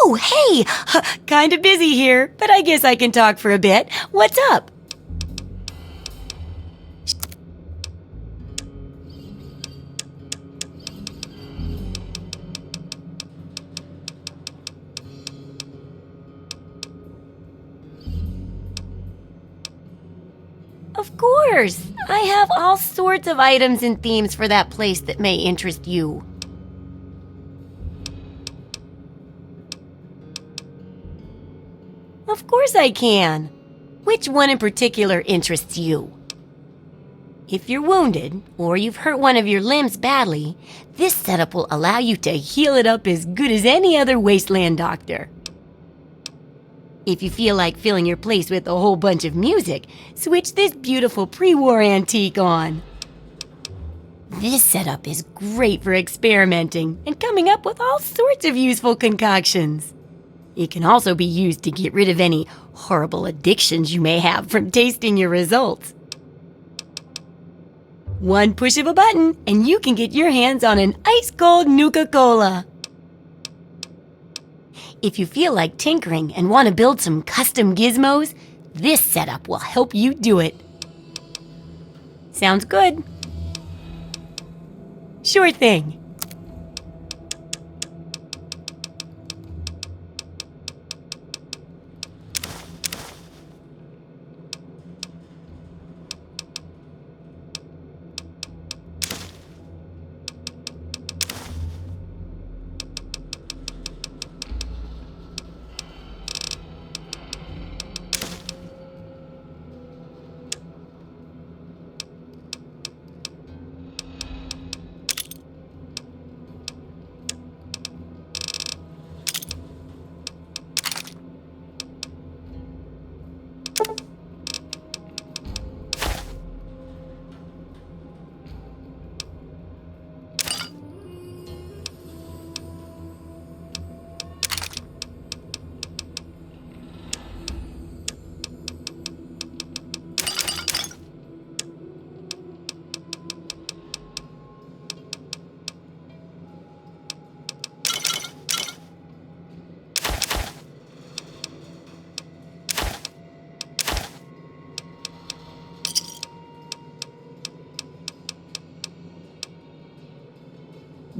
Oh, hey! Kind of busy here, but I guess I can talk for a bit. What's up? Of course! I have all sorts of items and themes for that place that may interest you. Of course I can. Which one in particular interests you? If you're wounded, or you've hurt one of your limbs badly, this setup will allow you to heal it up as good as any other wasteland doctor. If you feel like filling your place with a whole bunch of music, switch this beautiful pre-war antique on. This setup is great for experimenting and coming up with all sorts of useful concoctions. It can also be used to get rid of any horrible addictions you may have from tasting your results. One push of a button and you can get your hands on an ice-cold Nuka-Cola. If you feel like tinkering and want to build some custom gizmos, this setup will help you do it. Sounds good? Sure thing.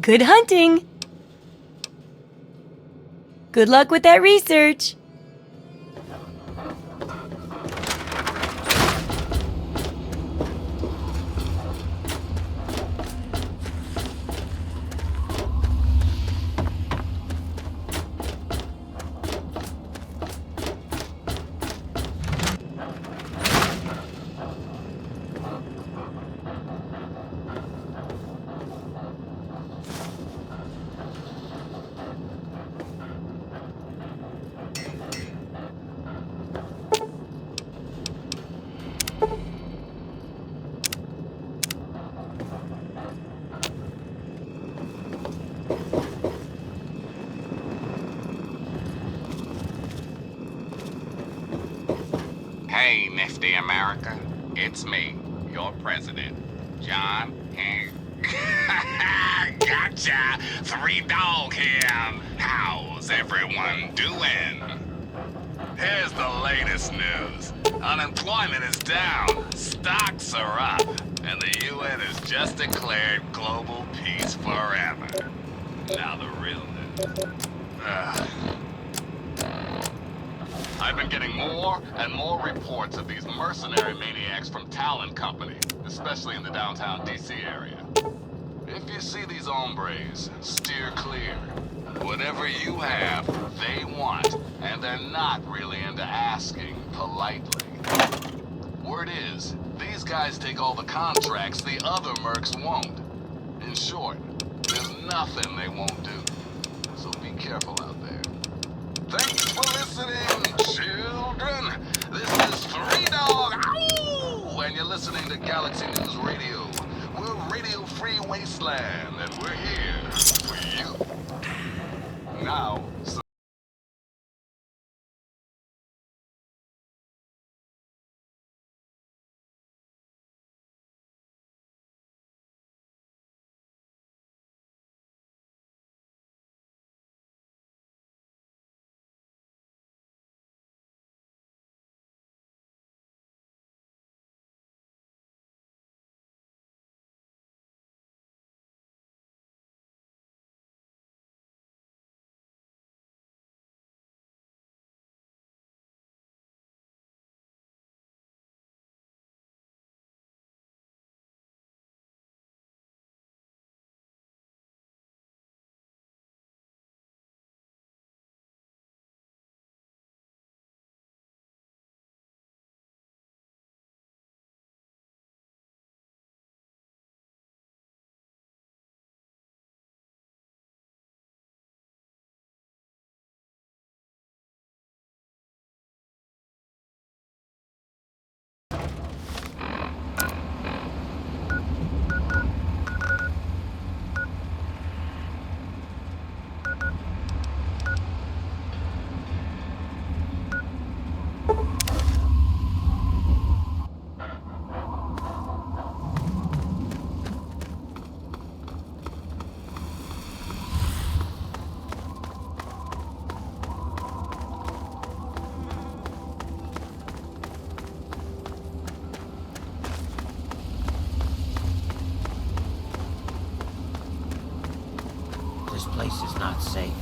Good hunting! Good luck with that research! Hey, nifty America. It's me, your president, John King. Gotcha! 3-Dog here. How's everyone doing? Here's the latest news. Unemployment is down, stocks are up, and the UN has just declared global peace forever. Now the real news. I've been getting more and more reports of these mercenary maniacs from Talon Company, especially in the downtown DC area. If you see these hombres, steer clear. Whatever you have, they want, and they're not really into asking politely. Word is, these guys take all the contracts the other mercs won't. In short, there's nothing they won't do. So be careful out there. Thanks for listening, children. This is 3-Dog, ow! And you're listening to Galaxy News Radio. We're Radio Free Wasteland, and we're here for you. Now, This place is not safe.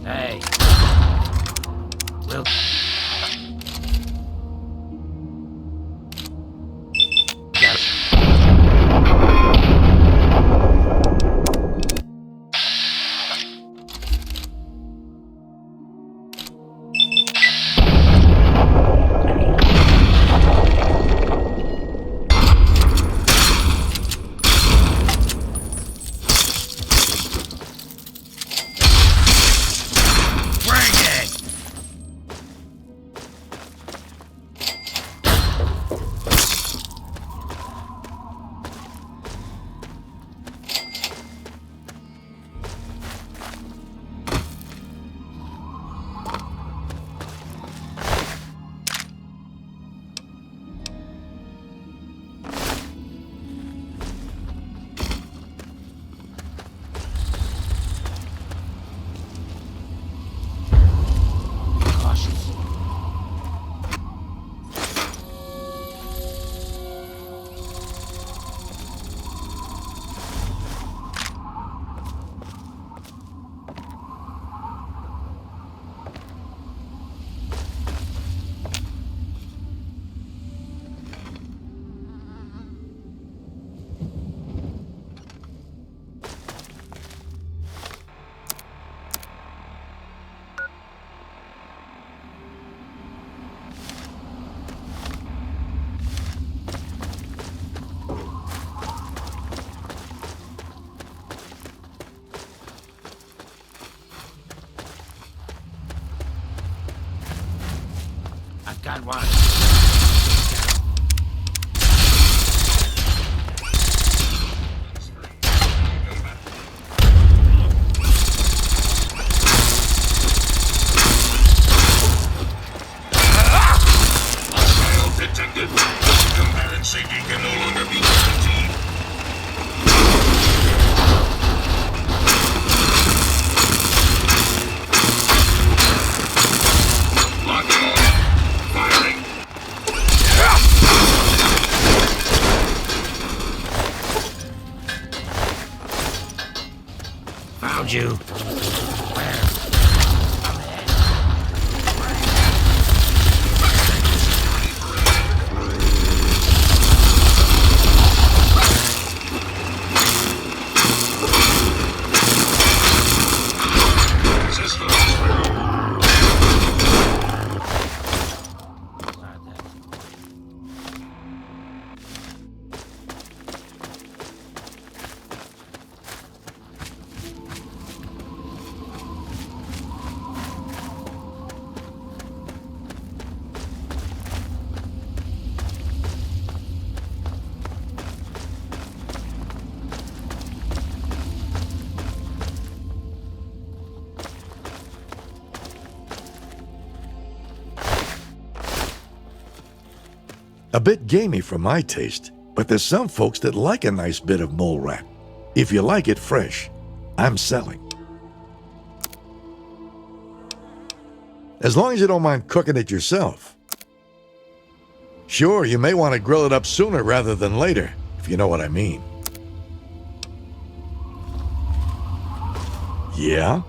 Hey. Will. Got one. Detected. Combatant safety can no longer be guaranteed. Found you. A bit gamey for my taste, but there's some folks that like a nice bit of mole rat. If you like it fresh, I'm selling. As long as you don't mind cooking it yourself. Sure, you may want to grill it up sooner rather than later, if you know what I mean. Yeah?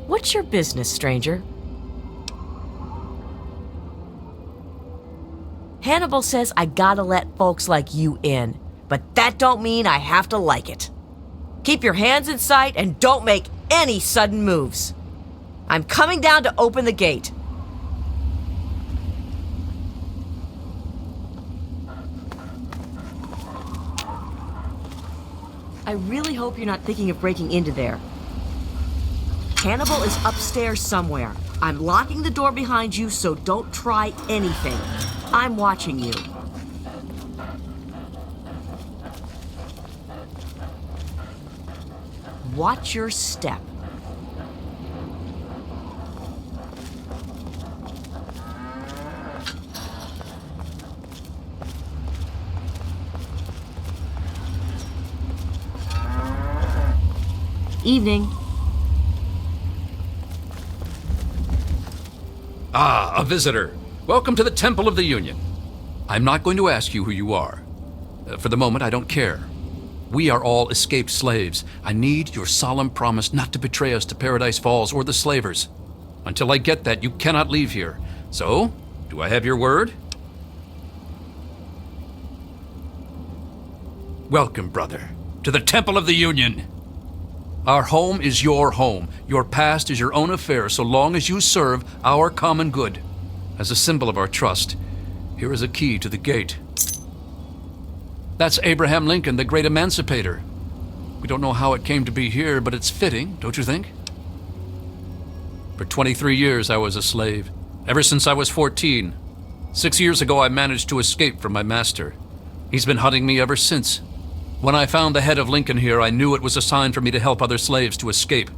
What's your business, stranger? Hannibal says I gotta let folks like you in, but that don't mean I have to like it. Keep your hands in sight and don't make any sudden moves. I'm coming down to open the gate. I really hope you're not thinking of breaking into there. Hannibal is upstairs somewhere. I'm locking the door behind you, so don't try anything. I'm watching you. Watch your step. Evening. Ah, a visitor. Welcome to the Temple of the Union. I'm not going to ask you who you are. For the moment, I don't care. We are all escaped slaves. I need your solemn promise not to betray us to Paradise Falls or the slavers. Until I get that, you cannot leave here. So, do I have your word? Welcome, brother, to the Temple of the Union. Our home is your home. Your past is your own affair so long as you serve our common good. As a symbol of our trust, here is a key to the gate. That's Abraham Lincoln, the great emancipator. We don't know how it came to be here, but it's fitting, don't you think? For 23 years I was a slave, ever since I was 14. 6 years ago I managed to escape from my master. He's been hunting me ever since. When I found the head of Lincoln here, I knew it was a sign for me to help other slaves to escape.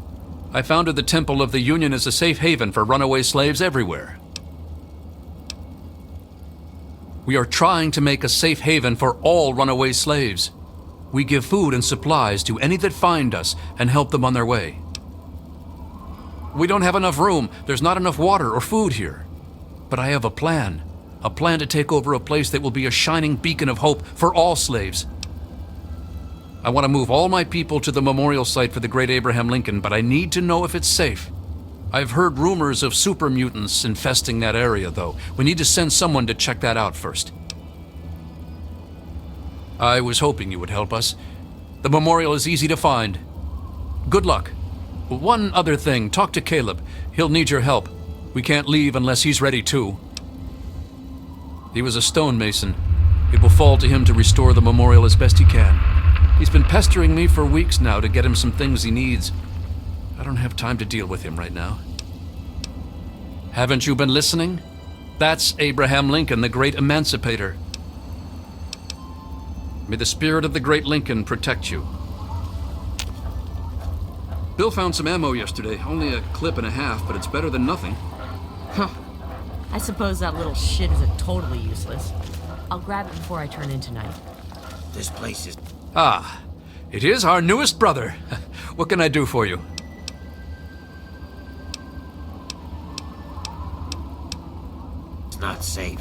I founded the Temple of the Union as a safe haven for runaway slaves everywhere. We are trying to make a safe haven for all runaway slaves. We give food and supplies to any that find us and help them on their way. We don't have enough room. There's not enough water or food here. But I have a plan to take over a place that will be a shining beacon of hope for all slaves. I want to move all my people to the memorial site for the great Abraham Lincoln, but I need to know if it's safe. I've heard rumors of super mutants infesting that area, though. We need to send someone to check that out first. I was hoping you would help us. The memorial is easy to find. Good luck. One other thing, talk to Caleb. He'll need your help. We can't leave unless he's ready too. He was a stonemason. It will fall to him to restore the memorial as best he can. He's been pestering me for weeks now to get him some things he needs. I don't have time to deal with him right now. Haven't you been listening? That's Abraham Lincoln, the great emancipator. May the spirit of the great Lincoln protect you. Bill found some ammo yesterday. Only a clip and a half, but it's better than nothing. Huh. I suppose that little shit isn't totally useless. I'll grab it before I turn in tonight. This place is... Ah, it is our newest brother. What can I do for you? It's not safe.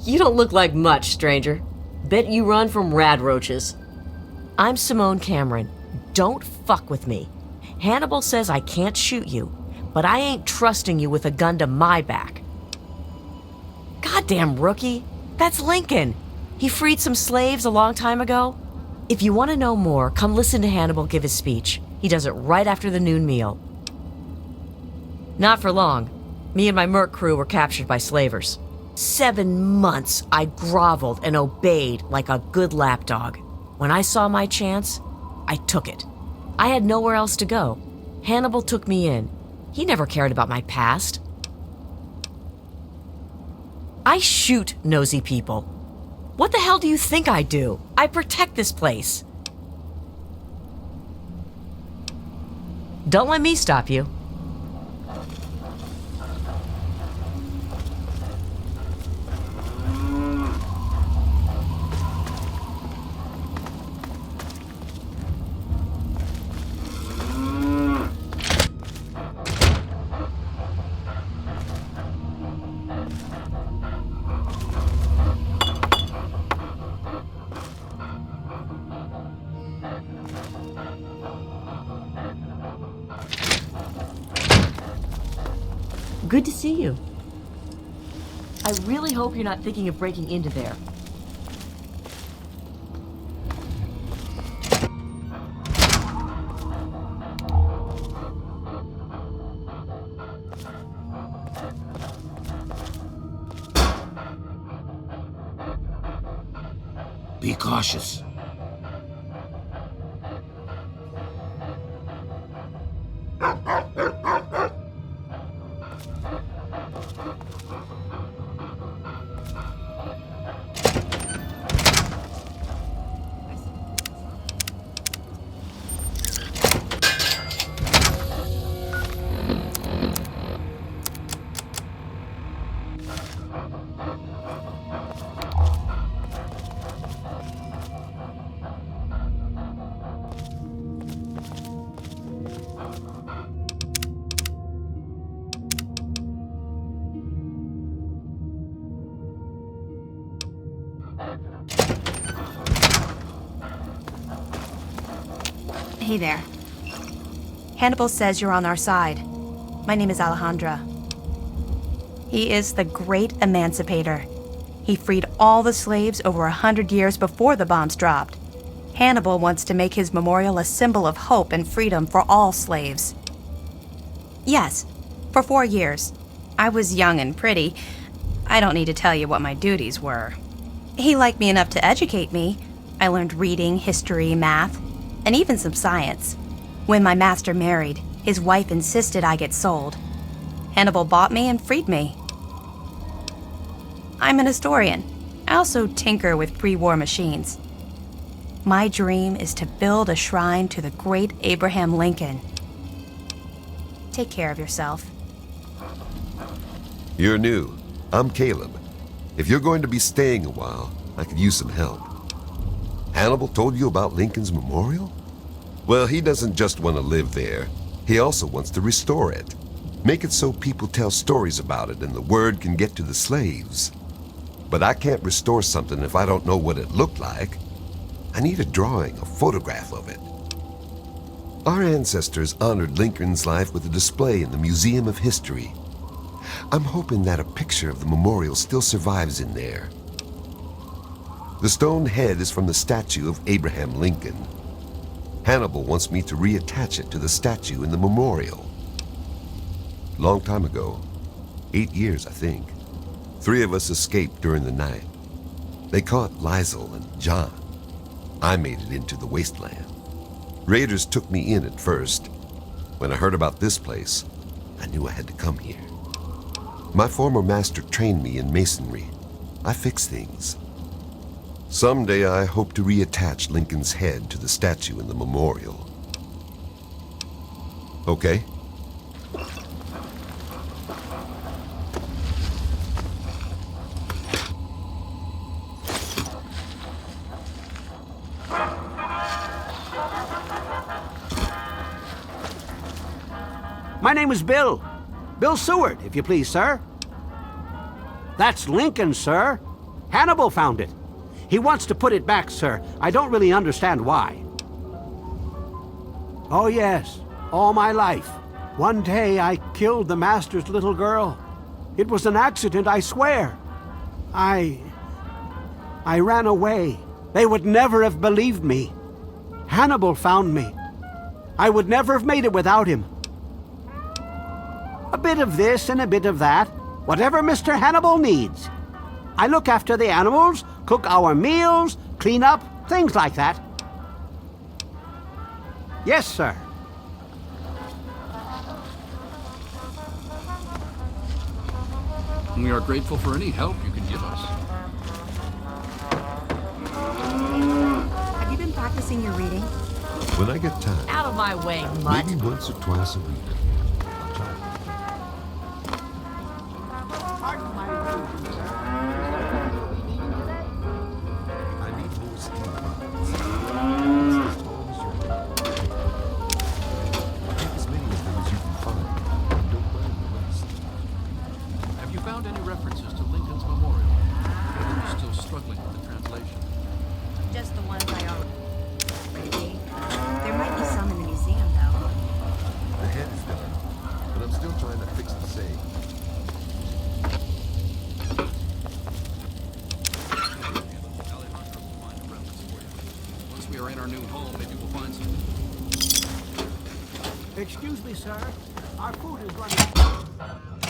You don't look like much, stranger. Bet you run from rad roaches. I'm Simone Cameron. Don't fuck with me. Hannibal says I can't shoot you, but I ain't trusting you with a gun to my back. Goddamn rookie. That's Lincoln. He freed some slaves a long time ago. If you want to know more, come listen to Hannibal give his speech. He does it right after the noon meal. Not for long. Me and my merc crew were captured by slavers. 7 months I groveled and obeyed like a good lapdog. When I saw my chance, I took it. I had nowhere else to go. Hannibal took me in. He never cared about my past. I shoot nosy people. What the hell do you think I do? I protect this place. Don't let me stop you. Good to see you. I really hope you're not thinking of breaking into there. Be cautious. Hey there. Hannibal says you're on our side. My name is Alejandra. He is the great emancipator. He freed all the slaves over 100 years before the bombs dropped. Hannibal wants to make his memorial a symbol of hope and freedom for all slaves. Yes, for 4 years. I was young and pretty. I don't need to tell you what my duties were. He liked me enough to educate me. I learned reading, history, math, and even some science. When my master married, his wife insisted I get sold. Hannibal bought me and freed me. I'm an historian. I also tinker with pre-war machines. My dream is to build a shrine to the great Abraham Lincoln. Take care of yourself. You're new. I'm Caleb. If you're going to be staying a while, I could use some help. Hannibal told you about Lincoln's memorial? Well, he doesn't just want to live there. He also wants to restore it. Make it so people tell stories about it and the word can get to the slaves. But I can't restore something if I don't know what it looked like. I need a drawing, a photograph of it. Our ancestors honored Lincoln's life with a display in the Museum of History. I'm hoping that a picture of the memorial still survives in there. The stone head is from the statue of Abraham Lincoln. Hannibal wants me to reattach it to the statue in the memorial. Long time ago, 8 years, I think, 3 of us escaped during the night. They caught Liesel and John. I made it into the wasteland. Raiders took me in at first. When I heard about this place, I knew I had to come here. My former master trained me in masonry. I fix things. Someday I hope to reattach Lincoln's head to the statue in the memorial. Okay. My name is Bill. Bill Seward, if you please, sir. That's Lincoln, sir. Hannibal found it. He wants to put it back, sir. I don't really understand why. Oh, yes. All my life. One day I killed the master's little girl. It was an accident, I swear. I ran away. They would never have believed me. Hannibal found me. I would never have made it without him. A bit of this and a bit of that. Whatever Mr. Hannibal needs. I look after the animals, cook our meals, clean up, things like that. Yes, sir. We are grateful for any help you can give us. Have you been practicing your reading? When I get time, Out of my way, mutt. maybe once or twice a week. I'll try. Pardon my intrusion, sir. I need more steel rods. As tall as your head. Take as many of them as you can find. And don't mind the rest. Have you found any references to Lincoln's memorial? Or are you still struggling with the translation? Just the ones I own. Maybe. There might be some in the museum, though. The head is done, but I'm still trying to fix the sage. Once we are in our new home, maybe we'll find some. Excuse me, sir. Our food is running.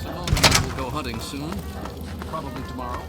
Semoga will go hunting soon. Probably tomorrow.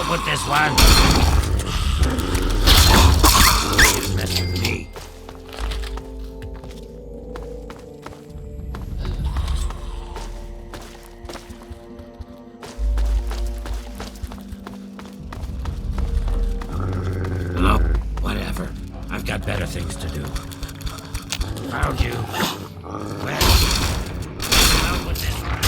Out with this one. You mess with me. Hello? Whatever. I've got better things to do. Found you. Where? Out with this one.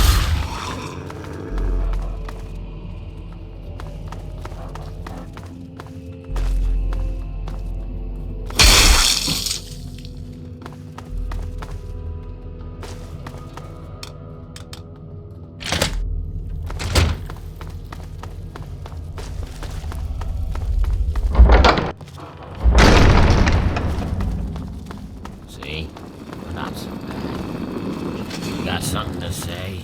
See? We're not so bad. You got something to say?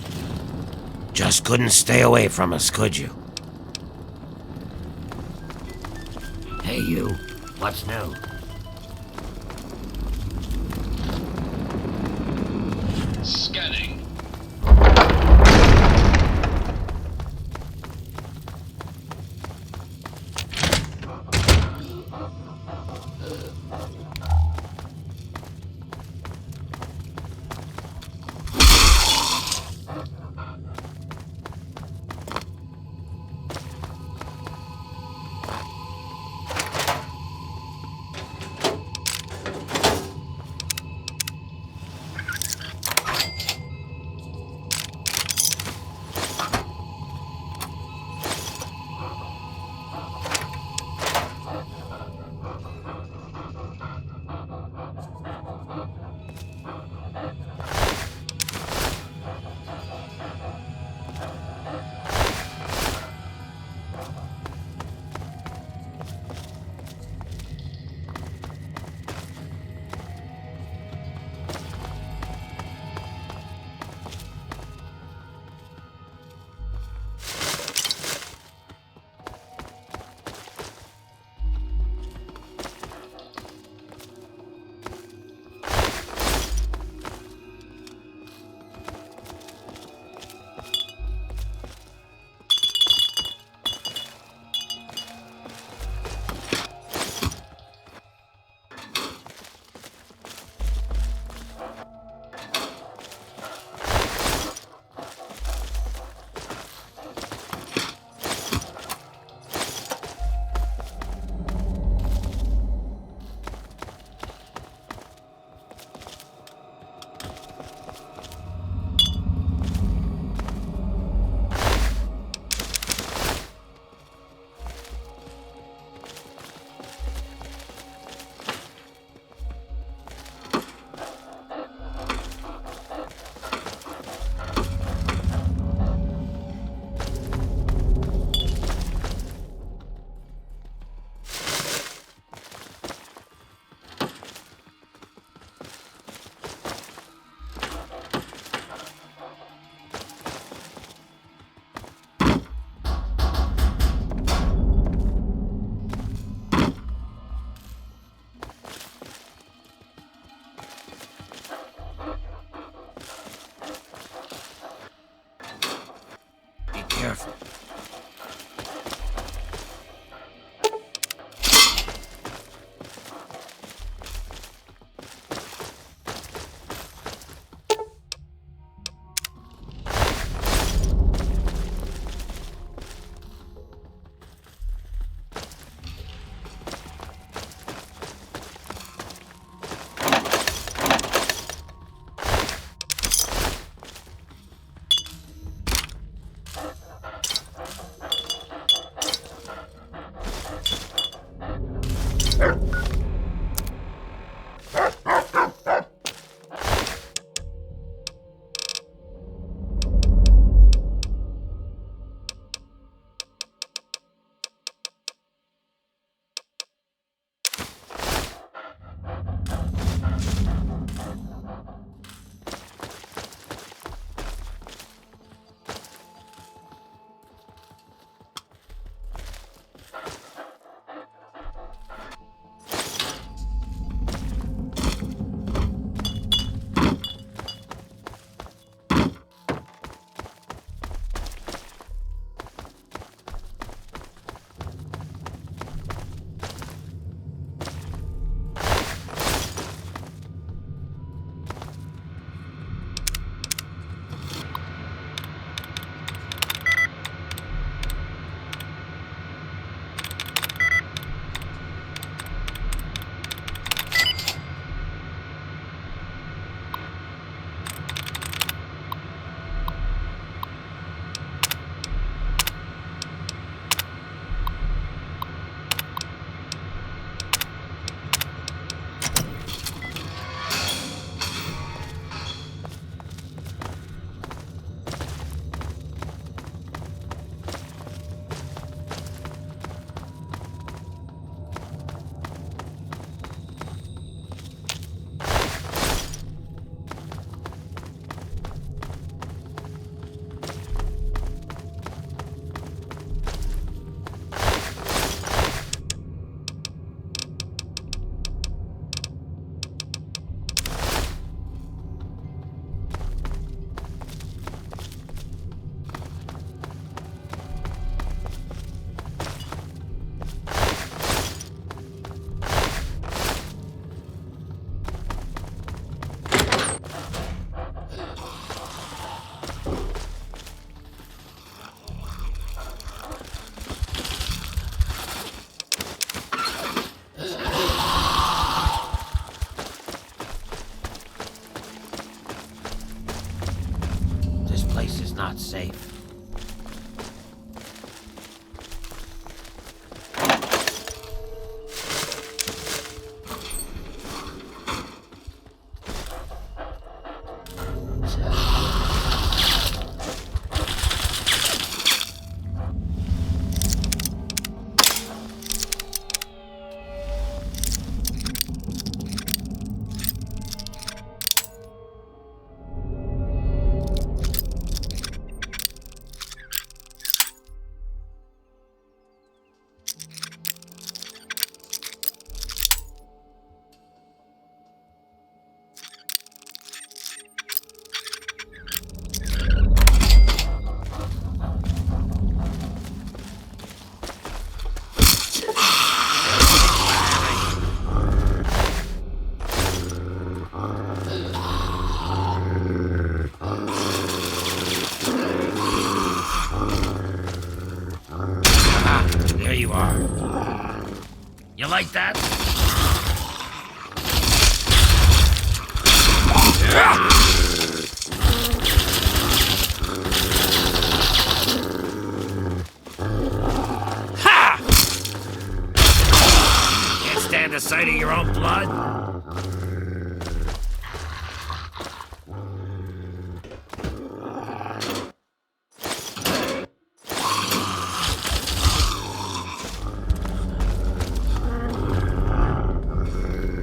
Just couldn't stay away from us, could you? Hey, you. What's new? Scanning. place is not safe. There you are. You like that? Ha! Can't stand the sight of your own blood?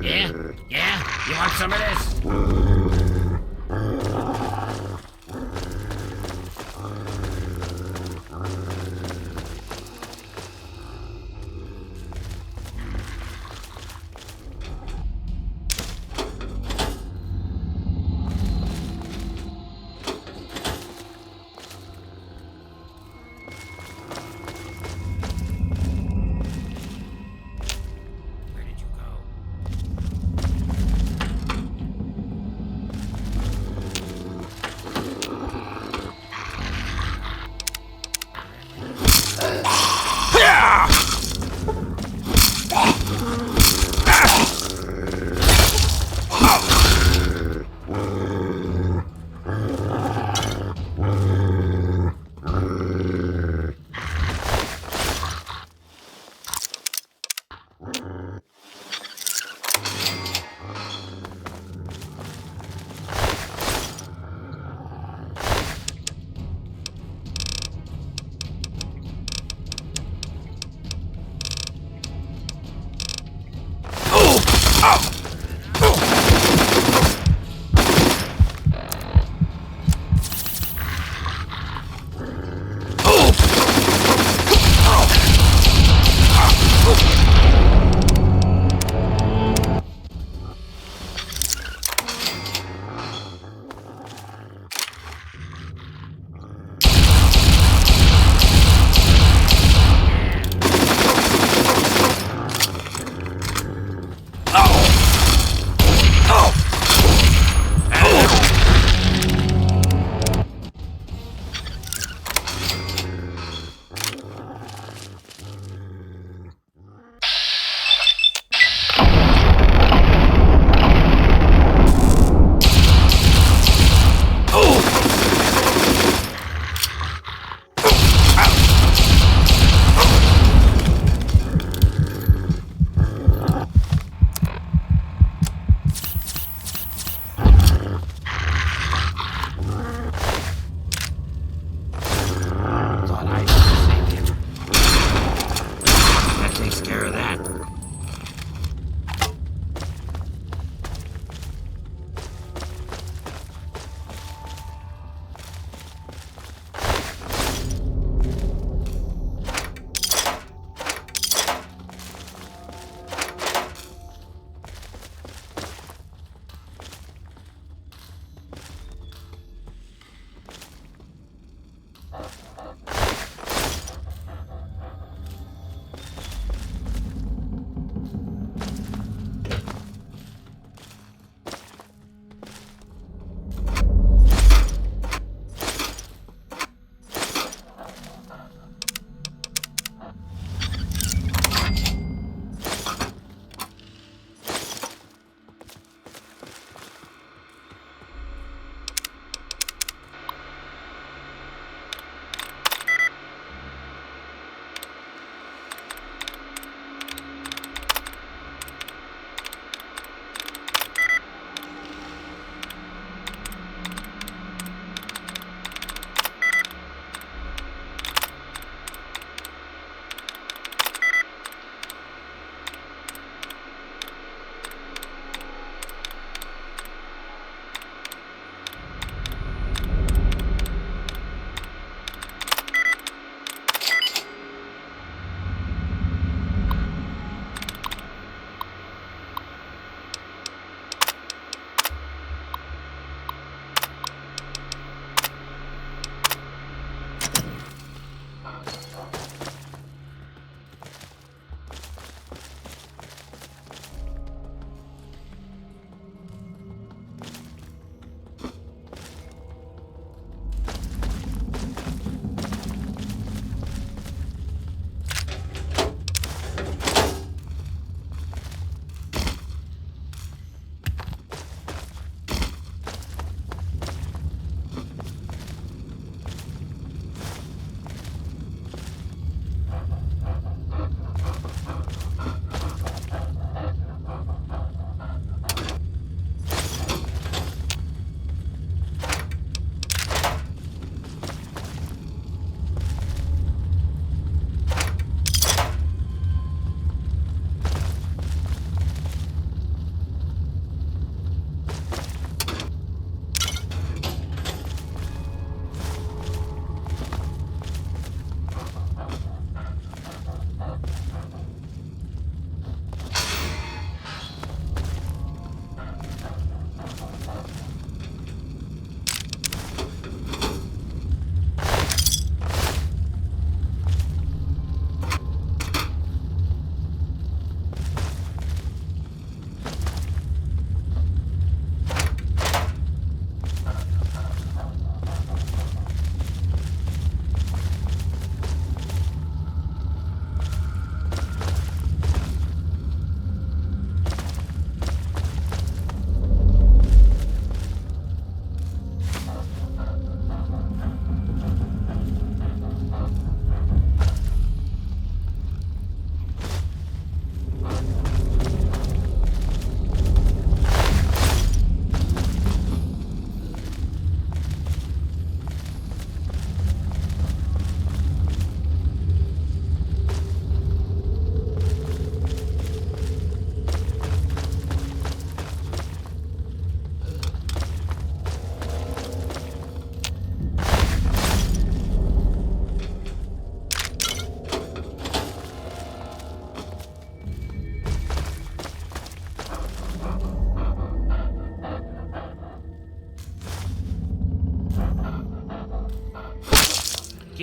Yeah? You want some of this? Where did you go?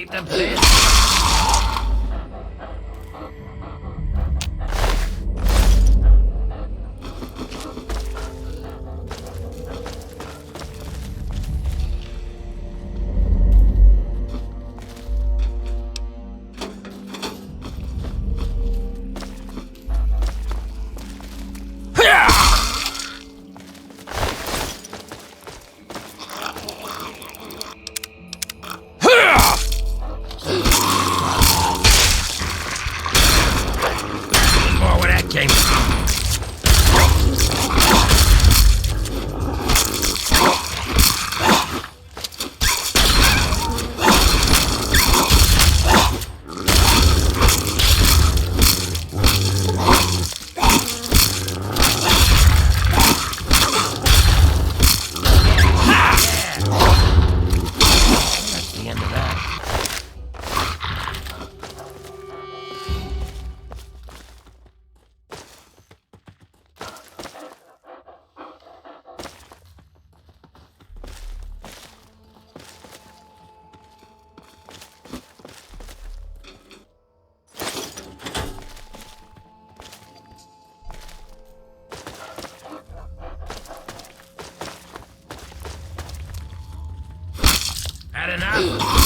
Keep them pinned. More where that came from. That's the end of that. Had enough?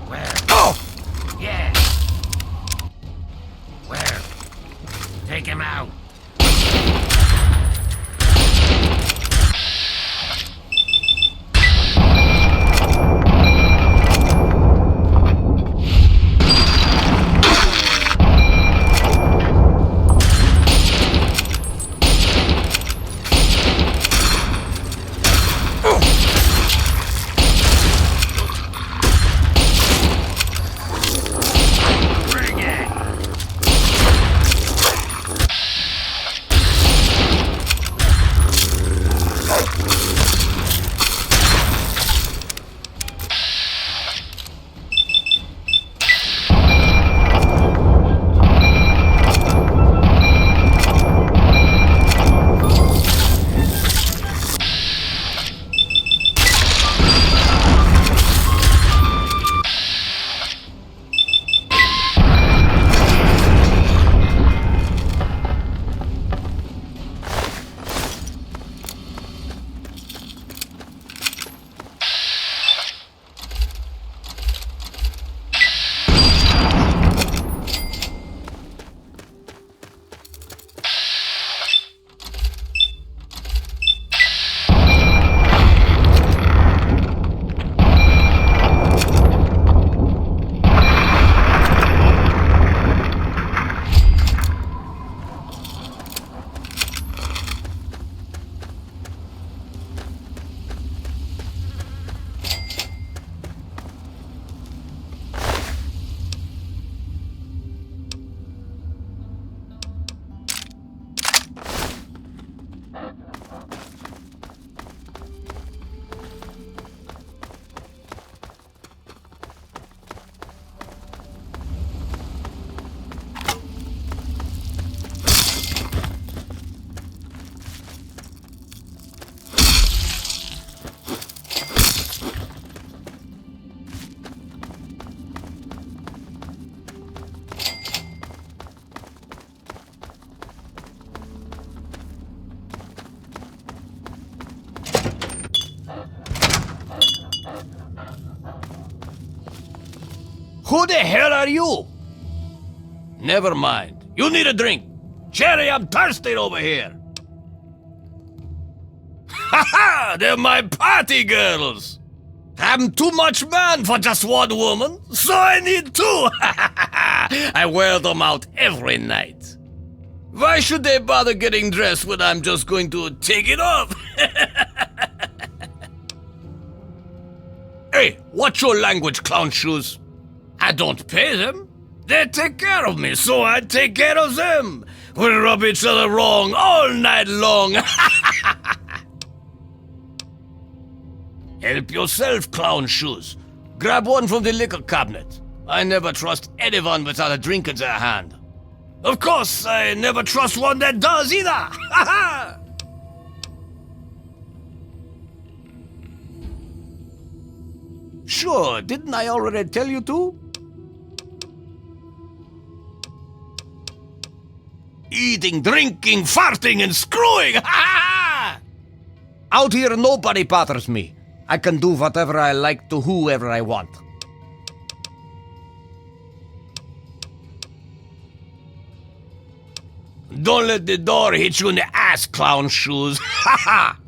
Where? Oh! Yeah! Where? Take him out. Who the hell are you? Never mind. You need a drink. Cherry, I'm thirsty over here. Ha ha! They're my party girls. I'm too much man for just one woman, so I need two. I wear them out every night. Why should they bother getting dressed when I'm just going to take it off? Hey, what's your language, clown shoes? I don't pay them. They take care of me, so I take care of them. We rub each other wrong all night long. Help yourself, clown shoes. Grab one from the liquor cabinet. I never trust anyone without a drink in their hand. Of course, I never trust one that does either. Ha ha! Sure, didn't I already tell you to? Eating, drinking, farting, and screwing! Ha ha! Out here, nobody bothers me. I can do whatever I like to whoever I want. Don't let the door hit you in the ass, clown shoes. Ha ha!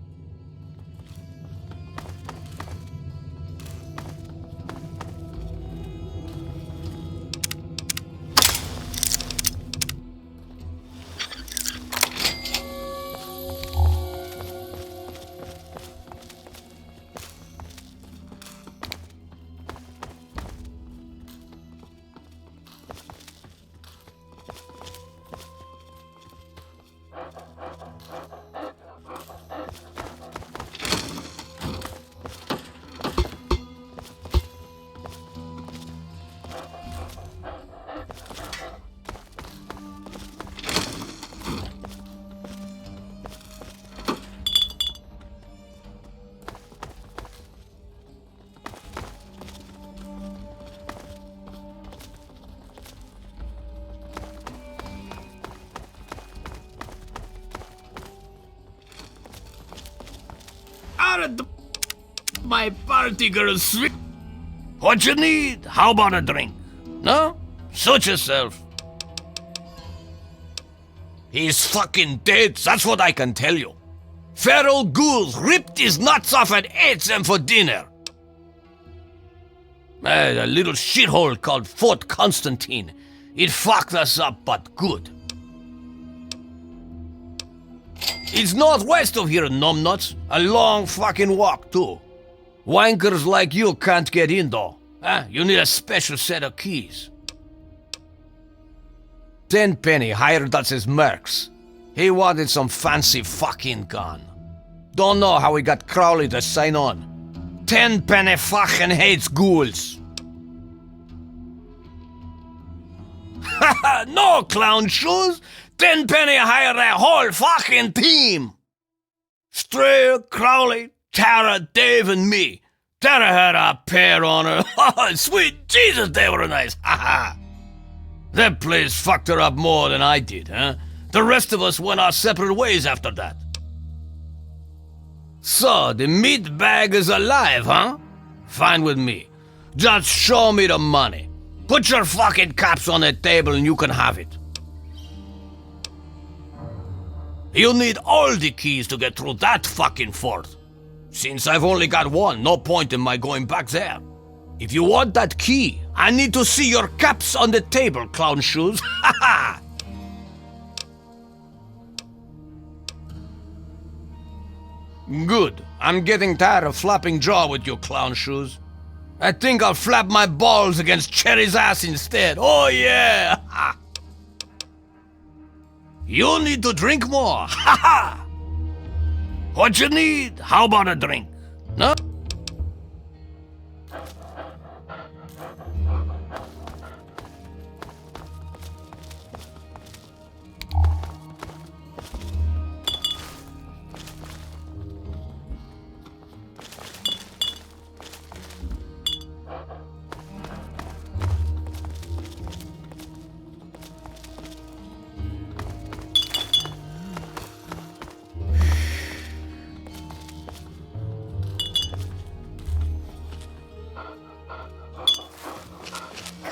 My party girl sweet. What you need? How about a drink? No? Suit yourself. He's fucking dead, that's what I can tell you. Feral ghouls ripped his nuts off and ate them for dinner. A little shithole called Fort Constantine. It fucked us up, but good. It's northwest of here, numbnuts. A long fucking walk, too. Wankers like you can't get in, though. You need a special set of keys. Tenpenny hired us as mercs. He wanted some fancy fucking gun. Don't know how he got Crowley to sign on. Tenpenny fucking hates ghouls. No, clown shoes. Tenpenny hired a whole fucking team. Strayer, Crowley, Tara, Dave, and me. Tara had a pair on her. Oh, sweet Jesus, they were nice. Ha ha. That place fucked her up more than I did, huh? The rest of us went our separate ways after that. So, the meat bag is alive, huh? Fine with me. Just show me the money. Put your fucking caps on the table and you can have it. You'll need all the keys to get through that fucking fort. Since I've only got one, no point in my going back there. If you want that key, I need to see your caps on the table, clown shoes. Ha ha! Good. I'm getting tired of flapping jaw with you, clown shoes. I think I'll flap my balls against Cherry's ass instead. Oh yeah! Ha! You need to drink more. Ha ha! What you need? How about a drink? No?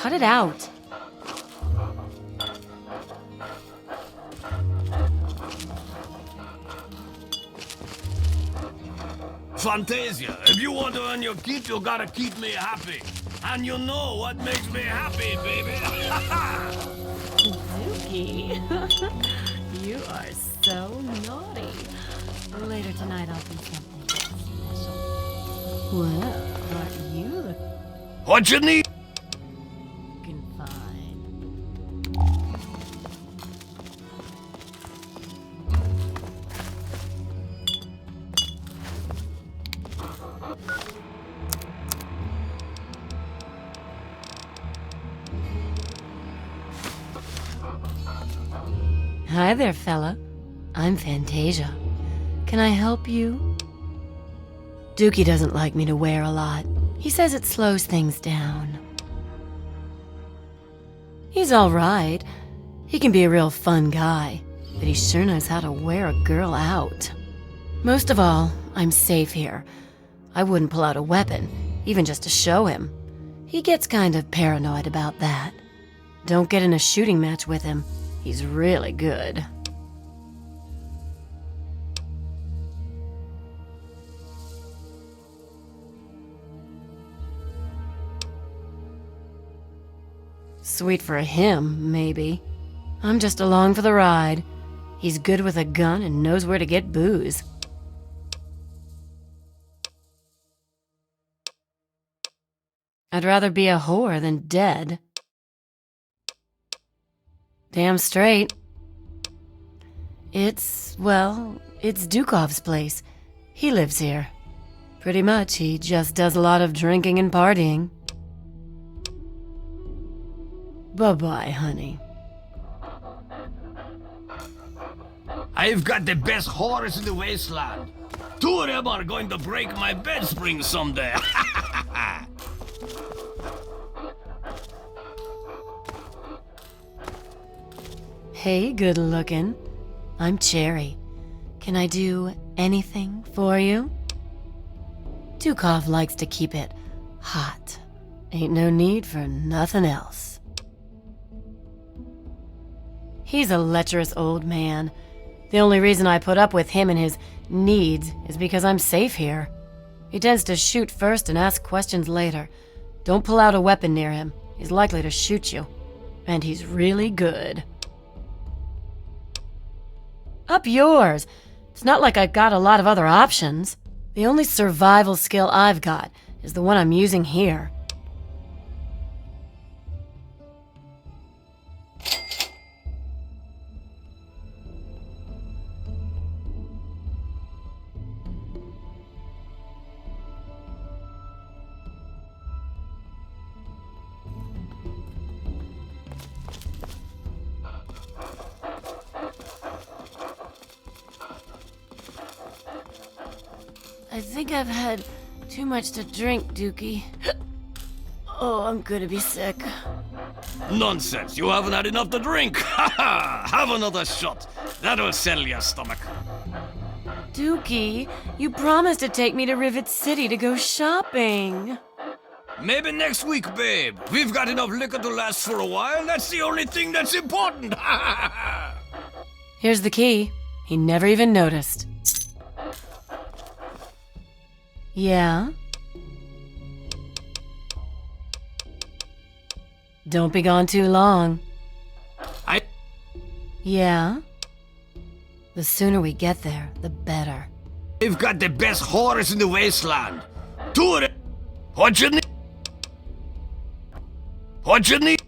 cut it out. Fantasia, if you want to earn your keep, you gotta keep me happy. And you know what makes me happy, baby. Dookie, you are so naughty. Later tonight I'll do something special. Well, aren't you What you need? looking fine? Hi there, fella. I'm Fantasia. Can I help you? Dookie doesn't like me to wear a lot. He says it slows things down. He's all right. He can be a real fun guy, but he sure knows how to wear a girl out. Most of all, I'm safe here. I wouldn't pull out a weapon, even just to show him. He gets kind of paranoid about that. Don't get in a shooting match with him. He's really good. Sweet for him, maybe. I'm just along for the ride. He's good with a gun and knows where to get booze. I'd rather be a whore than dead. Damn straight. It's Dukov's place. He lives here. Pretty much, he just does a lot of drinking and partying. Bye-bye, honey. I've got the best horse in the wasteland. 2 of them are going to break my bed spring someday. Hey, good looking. I'm Cherry. Can I do anything for you? Dukov likes to keep it hot. Ain't no need for nothing else. He's a lecherous old man. The only reason I put up with him and his needs is because I'm safe here. He tends to shoot first and ask questions later. Don't pull out a weapon near him. He's likely to shoot you. And he's really good. Up yours. It's not like I've got a lot of other options. The only survival skill I've got is the one I'm using here. I think I've had too much to drink, Dookie. Oh, I'm gonna be sick. Nonsense, you haven't had enough to drink. Have another shot. That'll settle your stomach. Dookie, you promised to take me to Rivet City to go shopping. Maybe next week, babe. We've got enough liquor to last for a while. That's the only thing that's important. Here's the key. He never even noticed. Yeah? Don't be gone too long. Yeah? The sooner we get there, the better. We've got the best horse in the wasteland. 2 of them. What you need? What you need?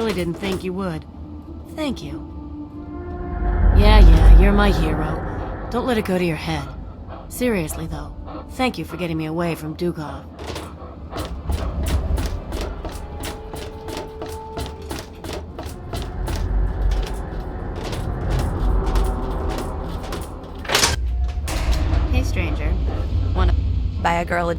really didn't think you would. Thank you. Yeah, you're my hero. Don't let it go to your head. Seriously, though, thank you for getting me away from Dukov. Hey, stranger. Wanna buy a girl a...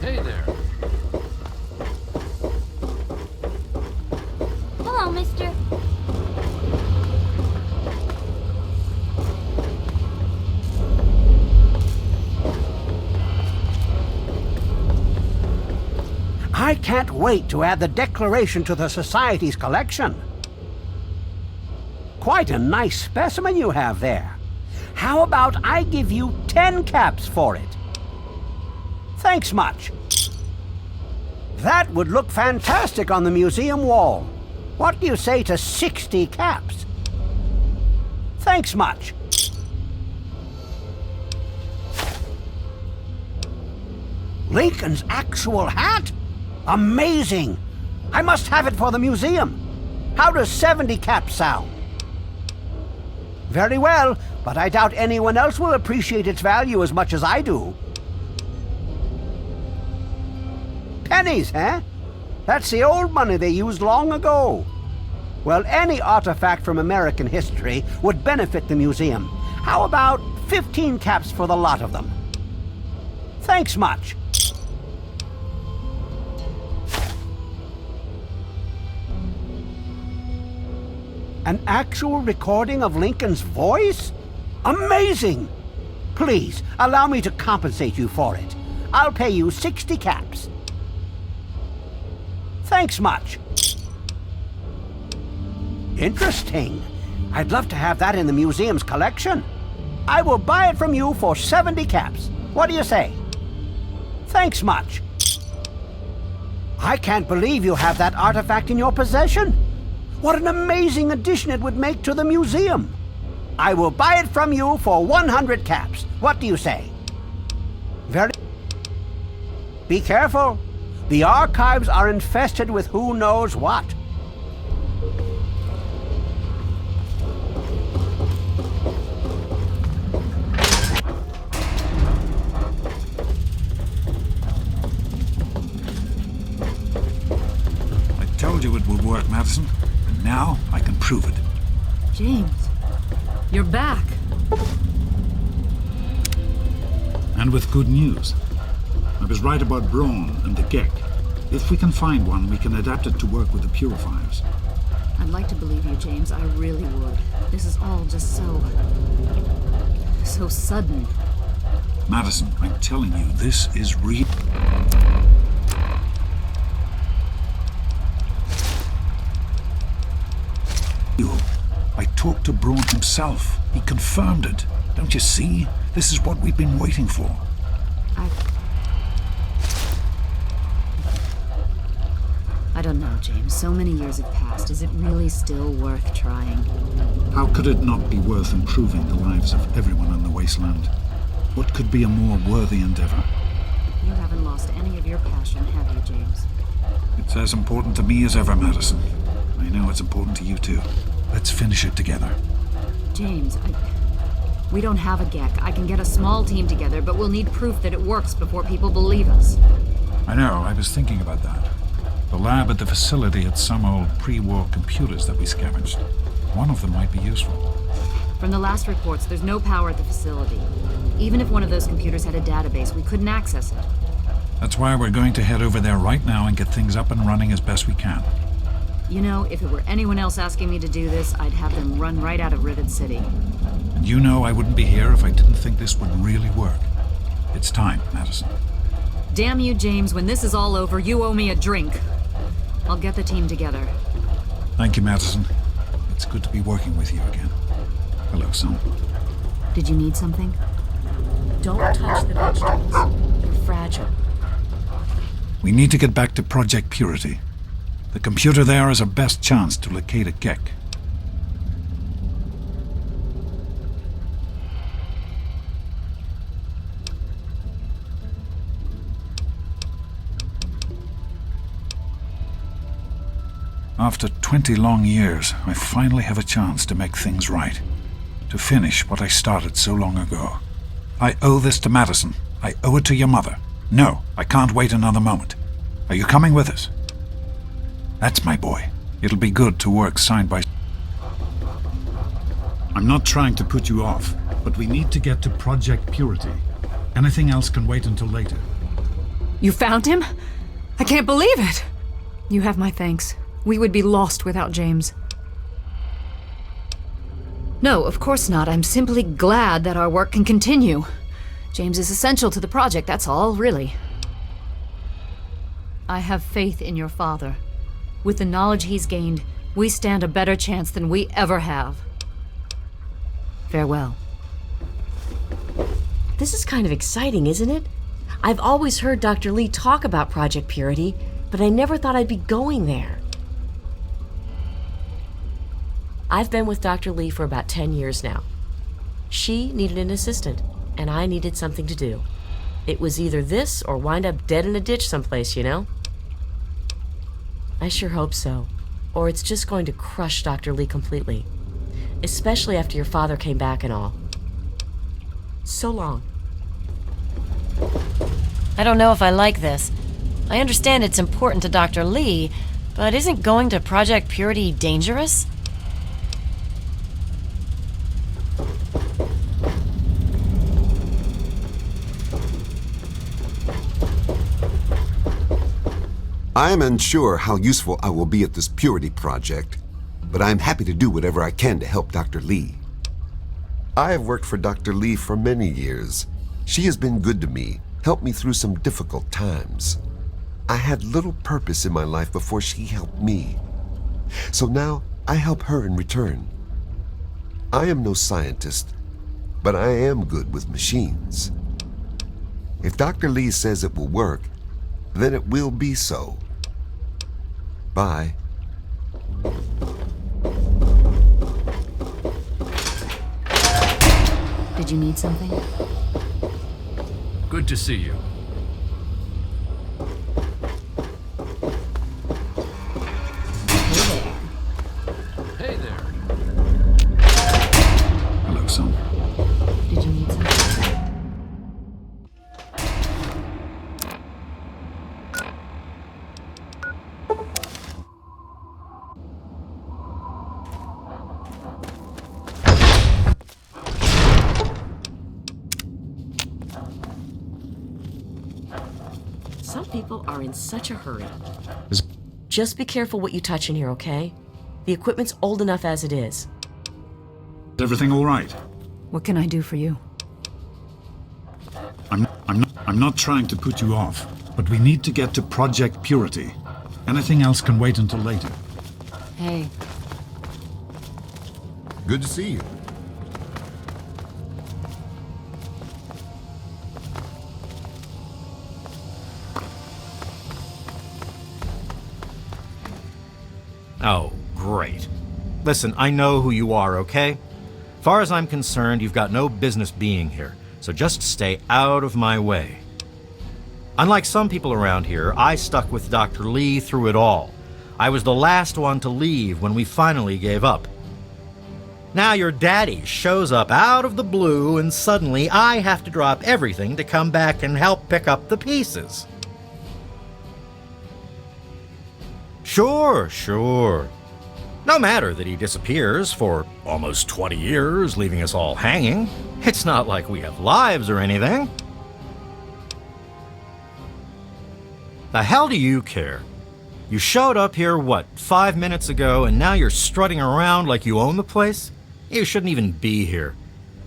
Hey there. Hello, mister. I can't wait to add the Declaration to the Society's collection. Quite a nice specimen you have there. How about I give you 10 caps for it? Thanks much. That would look fantastic on the museum wall. What do you say to 60 caps? Thanks much. Lincoln's actual hat? Amazing! I must have it for the museum. How does 70 caps sound? Very well, but I doubt anyone else will appreciate its value as much as I do. Pennies, eh? That's the old money they used long ago. Well, any artifact from American history would benefit the museum. How about 15 caps for the lot of them? Thanks much. An actual recording of Lincoln's voice? Amazing! Please, allow me to compensate you for it. I'll pay you 60 caps. Thanks much. Interesting. I'd love to have that in the museum's collection. I will buy it from you for 70 caps. What do you say? Thanks much. I can't believe you have that artifact in your possession. What an amazing addition it would make to the museum. I will buy it from you for 100 caps. What do you say? Very... Be careful. The archives are infested with who knows what. I told you it would work, Madison. And now I can prove it. James, you're back. And with good news. I was right about Braun and the Gek. If we can find one, we can adapt it to work with the purifiers. I'd like to believe you, James. I really would. This is all just so sudden. Madison, I'm telling you, this is real. I talked to Braun himself. He confirmed it. Don't you see? This is what we've been waiting for. I don't know, James. So many years have passed. Is it really still worth trying? How could it not be worth improving the lives of everyone on the wasteland? What could be a more worthy endeavor? You haven't lost any of your passion, have you, James? It's as important to me as ever, Madison. I know it's important to you too. Let's finish it together. James, we don't have a Gek. I can get a small team together, but we'll need proof that it works before people believe us. I know, I was thinking about that. The lab at the facility had some old pre-war computers that we scavenged. One of them might be useful. From the last reports, there's no power at the facility. Even if one of those computers had a database, we couldn't access it. That's why we're going to head over there right now and get things up and running as best we can. You know, if it were anyone else asking me to do this, I'd have them run right out of Rivet City. And you know I wouldn't be here if I didn't think this would really work. It's time, Madison. Damn you, James. When this is all over, you owe me a drink. I'll get the team together. Thank you, Madison. It's good to be working with you again. Hello, son. Did you need something? Don't touch the vegetables. They're fragile. We need to get back to Project Purity. The computer there is our best chance to locate a Gek. After 20 long years, I finally have a chance to make things right. To finish what I started so long ago. I owe this to Madison. I owe it to your mother. No, I can't wait another moment. Are you coming with us? That's my boy. It'll be good to work side by side. I'm not trying to put you off, but we need to get to Project Purity. Anything else can wait until later. You found him? I can't believe it! You have my thanks. We would be lost without James. No, of course not. I'm simply glad that our work can continue. James is essential to the project, that's all, really. I have faith in your father. With the knowledge he's gained, we stand a better chance than we ever have. Farewell. This is kind of exciting, isn't it? I've always heard Dr. Lee talk about Project Purity, but I never thought I'd be going there. I've been with Dr. Lee for about 10 years now. She needed an assistant, and I needed something to do. It was either this or wind up dead in a ditch someplace, you know? I sure hope so. Or it's just going to crush Dr. Lee completely. Especially after your father came back and all. So long. I don't know if I like this. I understand it's important to Dr. Lee, but isn't going to Project Purity dangerous? I am unsure how useful I will be at this Purity project, but I am happy to do whatever I can to help Dr. Lee. I have worked for Dr. Lee for many years. She has been good to me, helped me through some difficult times. I had little purpose in my life before she helped me. So now I help her in return. I am no scientist, but I am good with machines. If Dr. Lee says it will work, then it will be so. Bye. Did you need something? Good to see you. Hey there. Hello, son. Did you need something? Some people are in such a hurry. Just be careful what you touch in here, okay? The equipment's old enough as it is. Is everything all right? What can I do for you? I'm not trying to put you off, but we need to get to Project Purity. Anything else can wait until later. Hey, Good to see you. Oh, great. Listen, I know who you are, okay? Far as I'm concerned, you've got no business being here, so just stay out of my way. Unlike some people around here, I stuck with Dr. Lee through it all. I was the last one to leave when we finally gave up. Now your daddy shows up out of the blue and suddenly I have to drop everything to come back and help pick up the pieces. Sure. No matter that he disappears for almost 20 years, leaving us all hanging. It's not like we have lives or anything. The hell do you care? You showed up here, 5 minutes ago, and now you're strutting around like you own the place? You shouldn't even be here.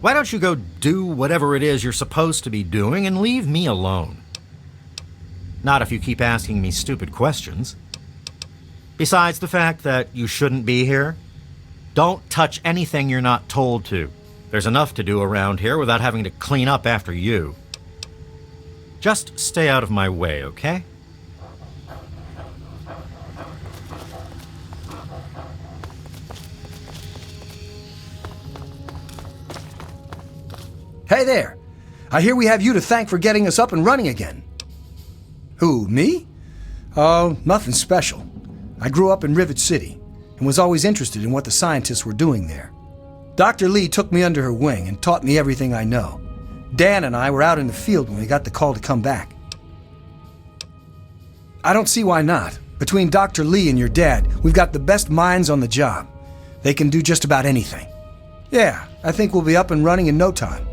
Why don't you go do whatever it is you're supposed to be doing and leave me alone? Not if you keep asking me stupid questions. Besides the fact that you shouldn't be here, don't touch anything you're not told to. There's enough to do around here without having to clean up after you. Just stay out of my way, okay? Hey there. I hear we have you to thank for getting us up and running again. Who, me? Oh, nothing special. I grew up in Rivet City and was always interested in what the scientists were doing there. Dr. Lee took me under her wing and taught me everything I know. Dan and I were out in the field when we got the call to come back. I don't see why not. Between Dr. Lee and your dad, we've got the best minds on the job. They can do just about anything. Yeah, I think we'll be up and running in no time.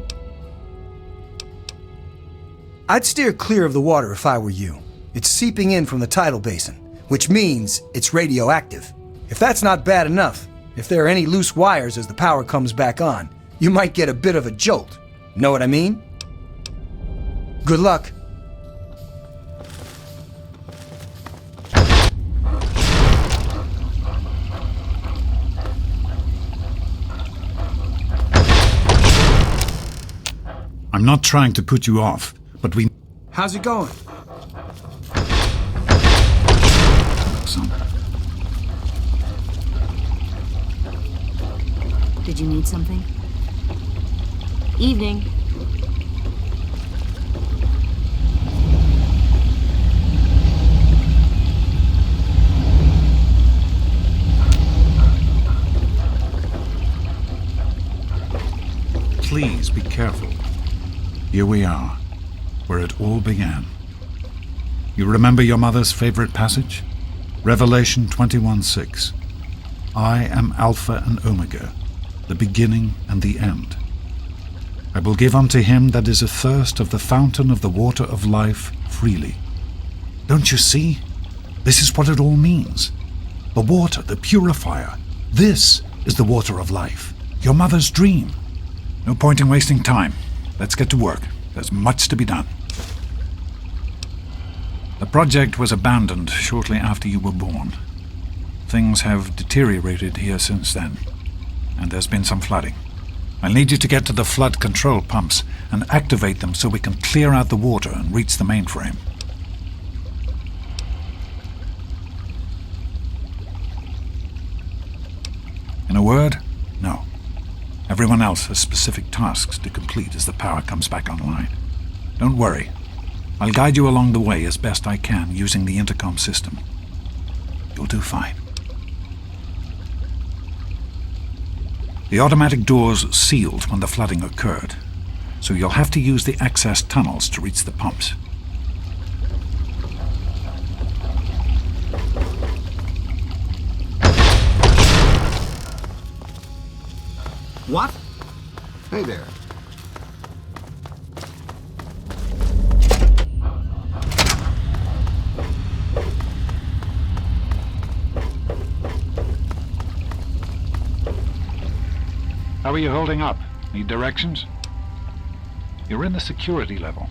I'd steer clear of the water if I were you. It's seeping in from the tidal basin, which means it's radioactive. If that's not bad enough, if there are any loose wires as the power comes back on, you might get a bit of a jolt. Know what I mean? Good luck. I'm not trying to put you off, but we... How's it going? Son. Did you need something? Evening. Please be careful. Here we are, where it all began. You remember your mother's favorite passage? Revelation 21:6. I am Alpha and Omega, the beginning and the end. I will give unto him that is athirst of the fountain of the water of life freely. Don't you see? This is what it all means. The water, the purifier. This is the water of life. Your mother's dream. No point in wasting time. Let's get to work. There's much to be done. The project was abandoned shortly after you were born. Things have deteriorated here since then, and there's been some flooding. I'll need you to get to the flood control pumps and activate them so we can clear out the water and reach the mainframe. In a word, no. Everyone else has specific tasks to complete as the power comes back online. Don't worry. I'll guide you along the way as best I can using the intercom system. You'll do fine. The automatic doors sealed when the flooding occurred, so you'll have to use the access tunnels to reach the pumps. What? Hey there. How are you holding up? Need directions? You're in the security level.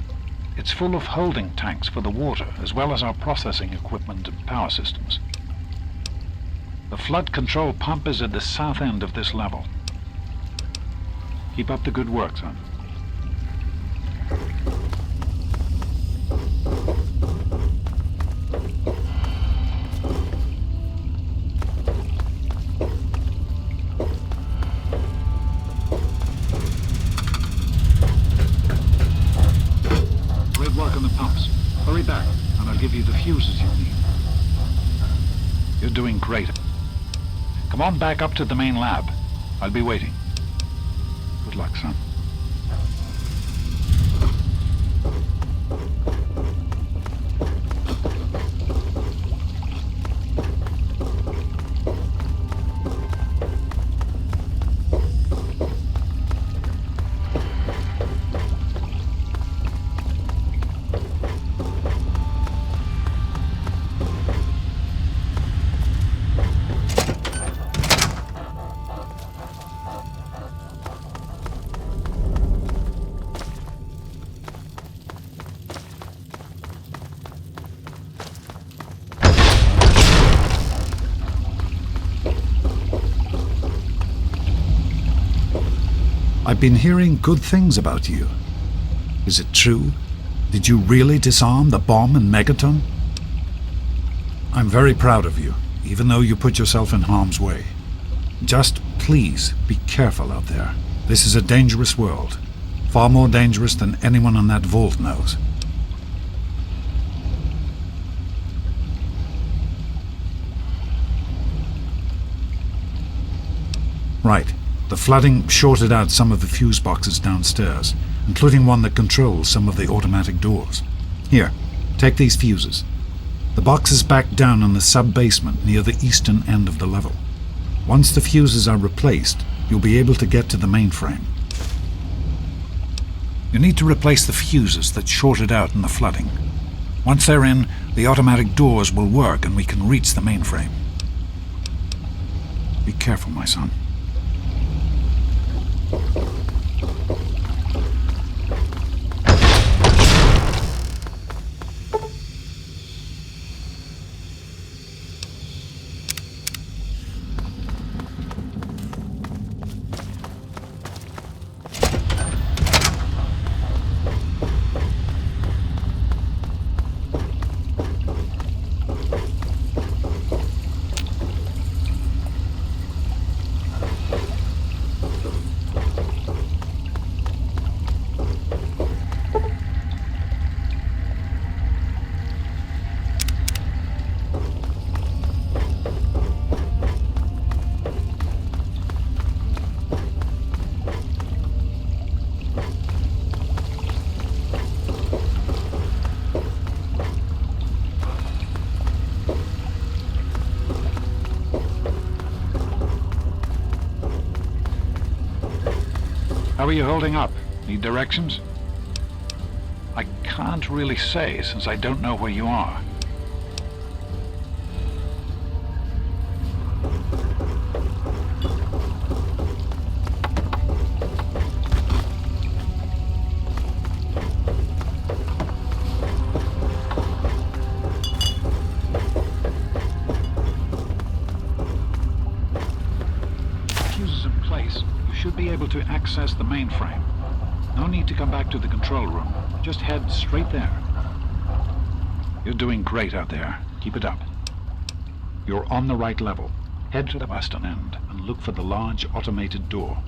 It's full of holding tanks for the water, as well as our processing equipment and power systems. The flood control pump is at the south end of this level. Keep up the good work, son. Great work on the pumps. Hurry back, and I'll give you the fuses you need. You're doing great. Come on back up to the main lab. I'll be waiting. Good luck, son. I've been hearing good things about you. Is it true? Did you really disarm the bomb and megaton? I'm very proud of you, even though you put yourself in harm's way. Just please be careful out there. This is a dangerous world. Far more dangerous than anyone in that vault knows. Right. The flooding shorted out some of the fuse boxes downstairs, including one that controls some of the automatic doors. Here, take these fuses. The box is back down in the sub-basement near the eastern end of the level. Once the fuses are replaced, you'll be able to get to the mainframe. You need to replace the fuses that shorted out in the flooding. Once they're in, the automatic doors will work and we can reach the mainframe. Be careful, my son. How are you holding up? Need directions? I can't really say since I don't know where you are. Fuses in place. You should be able to access the mainframe. No need to come back to the control room. Just head straight there. You're doing great out there. Keep it up. You're on the right level. Head to the western end and look for the large automated door.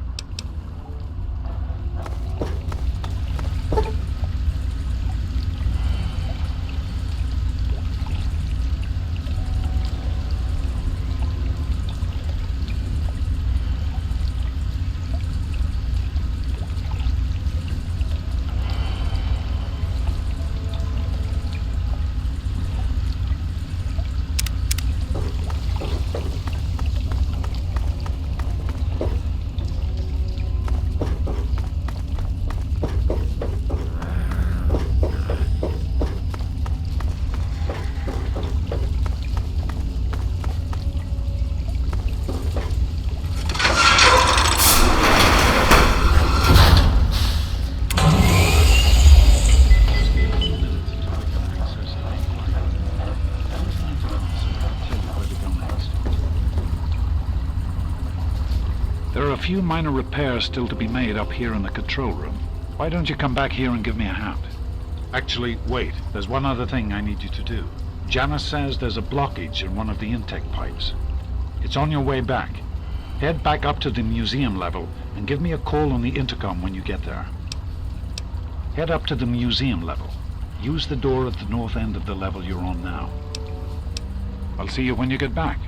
There are a few minor repairs still to be made up here in the control room. Why don't you come back here and give me a hand? Actually, wait. There's one other thing I need you to do. Janice says there's a blockage in one of the intake pipes. It's on your way back. Head back up to the museum level and give me a call on the intercom when you get there. Head up to the museum level. Use the door at the north end of the level you're on now. I'll see you when you get back.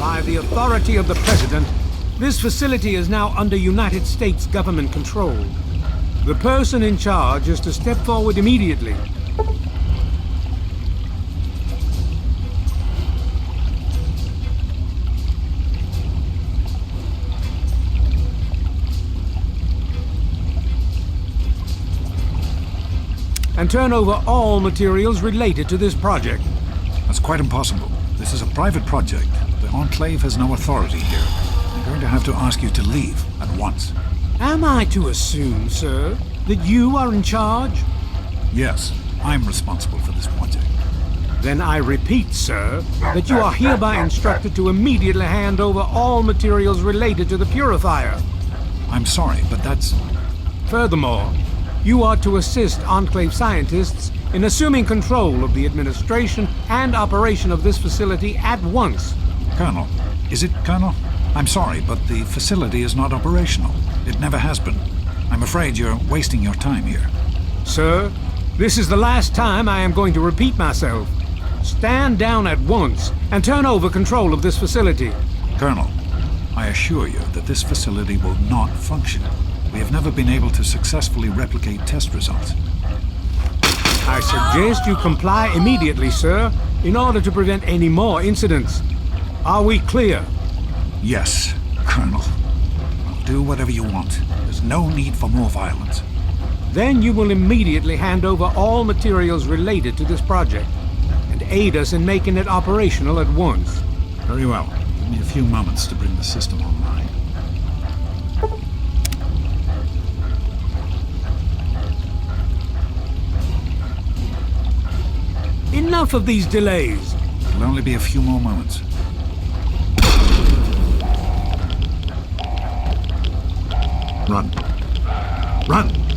By the authority of the President, this facility is now under United States government control. The person in charge is to step forward immediately. And turn over all materials related to this project. That's quite impossible. This is a private project. The Enclave has no authority here. I'm going to have to ask you to leave at once. Am I to assume, sir, that you are in charge? Yes, I'm responsible for this project. Then I repeat, sir, that you are hereby instructed to immediately hand over all materials related to the purifier. I'm sorry, but that's... Furthermore, you are to assist Enclave scientists in assuming control of the administration and operation of this facility at once. Colonel, is it Colonel? I'm sorry, but the facility is not operational. It never has been. I'm afraid you're wasting your time here. Sir, this is the last time I am going to repeat myself. Stand down at once and turn over control of this facility. Colonel, I assure you that this facility will not function. We have never been able to successfully replicate test results. I suggest you comply immediately, sir, in order to prevent any more incidents. Are we clear? Yes, Colonel. I'll do whatever you want. There's no need for more violence. Then you will immediately hand over all materials related to this project and aid us in making it operational at once. Very well. Give me a few moments to bring the system online. Enough of these delays. It'll only be a few more moments. Run. Run!